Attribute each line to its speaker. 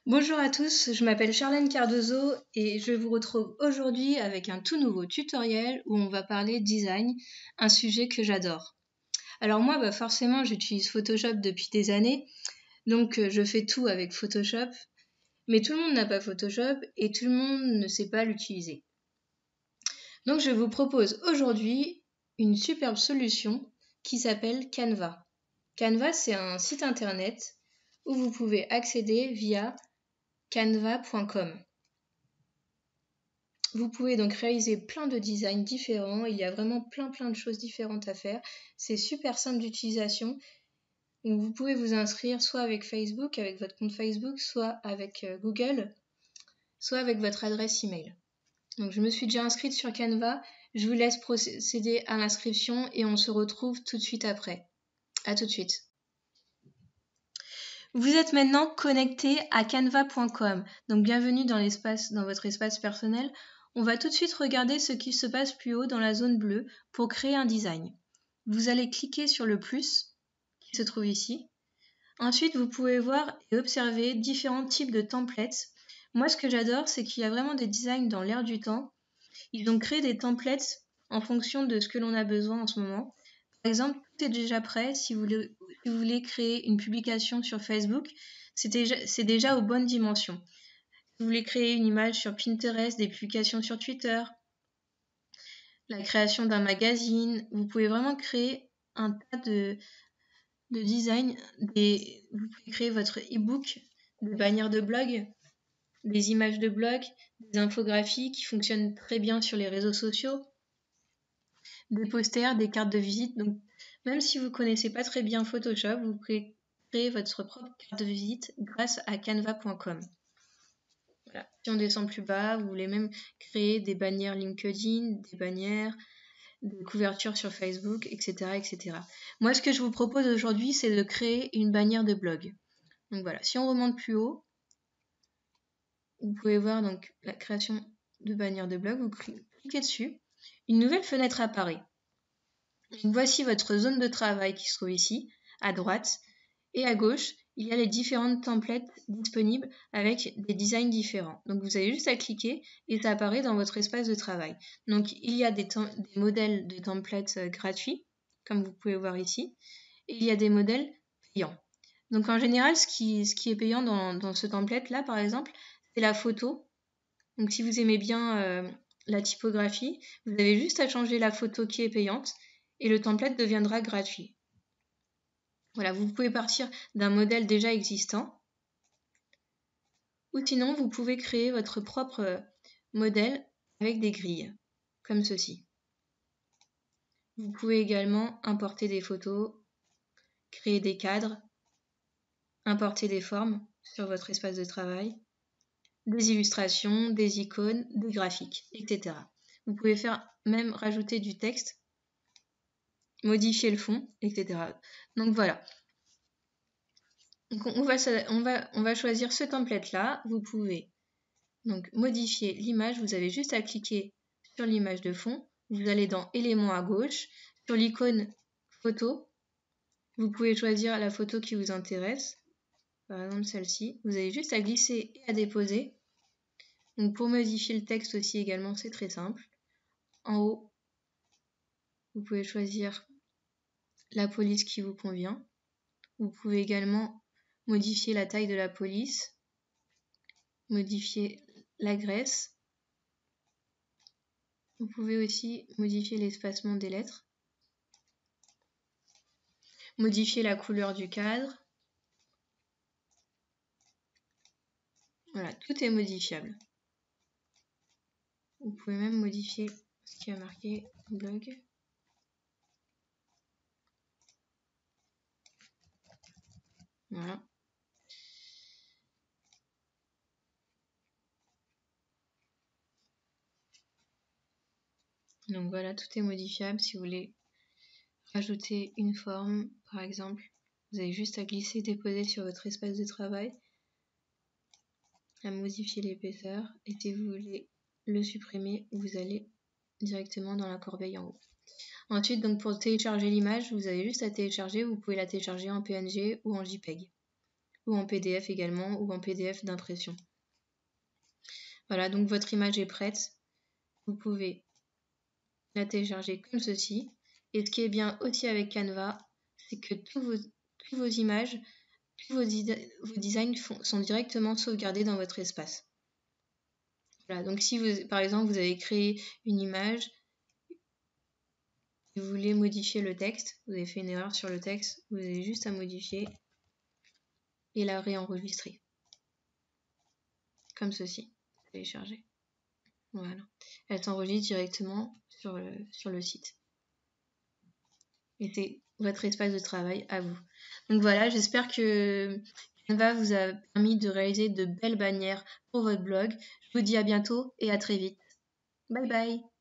Speaker 1: Bonjour à tous, je m'appelle Charlène Cardozo et je vous retrouve aujourd'hui avec un tout nouveau tutoriel où on va parler design, un sujet que j'adore. Alors moi, forcément, j'utilise Photoshop depuis des années, donc je fais tout avec Photoshop, mais tout le monde n'a pas Photoshop et tout le monde ne sait pas l'utiliser. Donc je vous propose aujourd'hui une superbe solution qui s'appelle Canva. Canva, c'est un site internet où vous pouvez accéder via canva.com. Vous pouvez donc réaliser plein de designs différents, il y a vraiment plein de choses différentes à faire. C'est super simple d'utilisation. Donc vous pouvez vous inscrire soit avec Facebook, avec votre compte Facebook, soit avec Google, soit avec votre adresse email. Donc je me suis déjà inscrite sur Canva, je vous laisse procéder à l'inscription et on se retrouve tout de suite après. À tout de suite. Vous êtes maintenant connecté à canva.com, donc bienvenue dans votre espace personnel. On va tout de suite regarder ce qui se passe plus haut dans la zone bleue pour créer un design. Vous allez cliquer sur le plus qui se trouve ici. Ensuite, vous pouvez voir et observer différents types de templates. Moi, ce que j'adore, c'est qu'il y a vraiment des designs dans l'air du temps. Ils ont créé des templates en fonction de ce que l'on a besoin en ce moment. Par exemple, tout est déjà prêt. Si vous voulez créer une publication sur Facebook, c'est déjà aux bonnes dimensions. Si vous voulez créer une image sur Pinterest, des publications sur Twitter, la création d'un magazine, vous pouvez vraiment créer un tas de designs. Vous pouvez créer votre e-book, des bannières de blog, des images de blog, des infographies qui fonctionnent très bien sur les réseaux sociaux, des posters, des cartes de visite. Donc, même si vous ne connaissez pas très bien Photoshop, vous pouvez créer votre propre carte de visite grâce à canva.com. Voilà. Si on descend plus bas, vous voulez même créer des bannières LinkedIn, des bannières, des couvertures sur Facebook, etc., etc. Moi, ce que je vous propose aujourd'hui, c'est de créer une bannière de blog. Donc voilà, si on remonte plus haut, vous pouvez voir donc la création de bannière de blog, vous cliquez dessus, une nouvelle fenêtre apparaît. Donc voici votre zone de travail qui se trouve ici, à droite, et à gauche, il y a les différentes templates disponibles avec des designs différents. Donc vous avez juste à cliquer et ça apparaît dans votre espace de travail. Donc il y a des modèles de templates gratuits, comme vous pouvez voir ici, et il y a des modèles payants. Donc en général, ce qui est payant dans ce template-là, par exemple, c'est la photo. Donc si vous aimez bien la typographie, vous avez juste à changer la photo qui est payante et le template deviendra gratuit. Voilà, vous pouvez partir d'un modèle déjà existant ou sinon vous pouvez créer votre propre modèle avec des grilles, comme ceci. Vous pouvez également importer des photos, créer des cadres, importer des formes sur votre espace de travail, des illustrations, des icônes, des graphiques, etc. Vous pouvez même rajouter du texte, modifier le fond, etc. Donc voilà. Donc on va choisir ce template-là. Vous pouvez donc modifier l'image. Vous avez juste à cliquer sur l'image de fond. Vous allez dans éléments à gauche. Sur l'icône photo, vous pouvez choisir la photo qui vous intéresse. Par exemple celle-ci. Vous avez juste à glisser et à déposer. Donc pour modifier le texte aussi également, c'est très simple. En haut, vous pouvez choisir la police qui vous convient. Vous pouvez également modifier la taille de la police, modifier la graisse. Vous pouvez aussi modifier l'espacement des lettres, modifier la couleur du cadre. Voilà, tout est modifiable. Vous pouvez même modifier ce qui a marqué blog. Voilà. Donc voilà, tout est modifiable. Si vous voulez rajouter une forme, par exemple, vous avez juste à glisser, déposer sur votre espace de travail, à modifier l'épaisseur. Et si vous voulez le supprimer, vous allez directement dans la corbeille en haut. Ensuite, donc pour télécharger l'image, vous avez juste à télécharger. Vous pouvez la télécharger en PNG ou en JPEG. ou en PDF également, ou en PDF d'impression. Voilà, donc votre image est prête. Vous pouvez la télécharger comme ceci. Et ce qui est bien aussi avec Canva, c'est que tous vos images, tous vos designs sont directement sauvegardés dans votre espace. Voilà, donc si vous, par exemple, vous avez créé une image, et vous voulez modifier le texte, vous avez fait une erreur sur le texte, vous avez juste à modifier et la réenregistrer. Comme ceci, télécharger. Voilà. Elle s'enregistre directement sur le site. Et c'est votre espace de travail à vous. Donc voilà, j'espère que Canva vous a permis de réaliser de belles bannières pour votre blog. Je vous dis à bientôt et à très vite. Bye bye!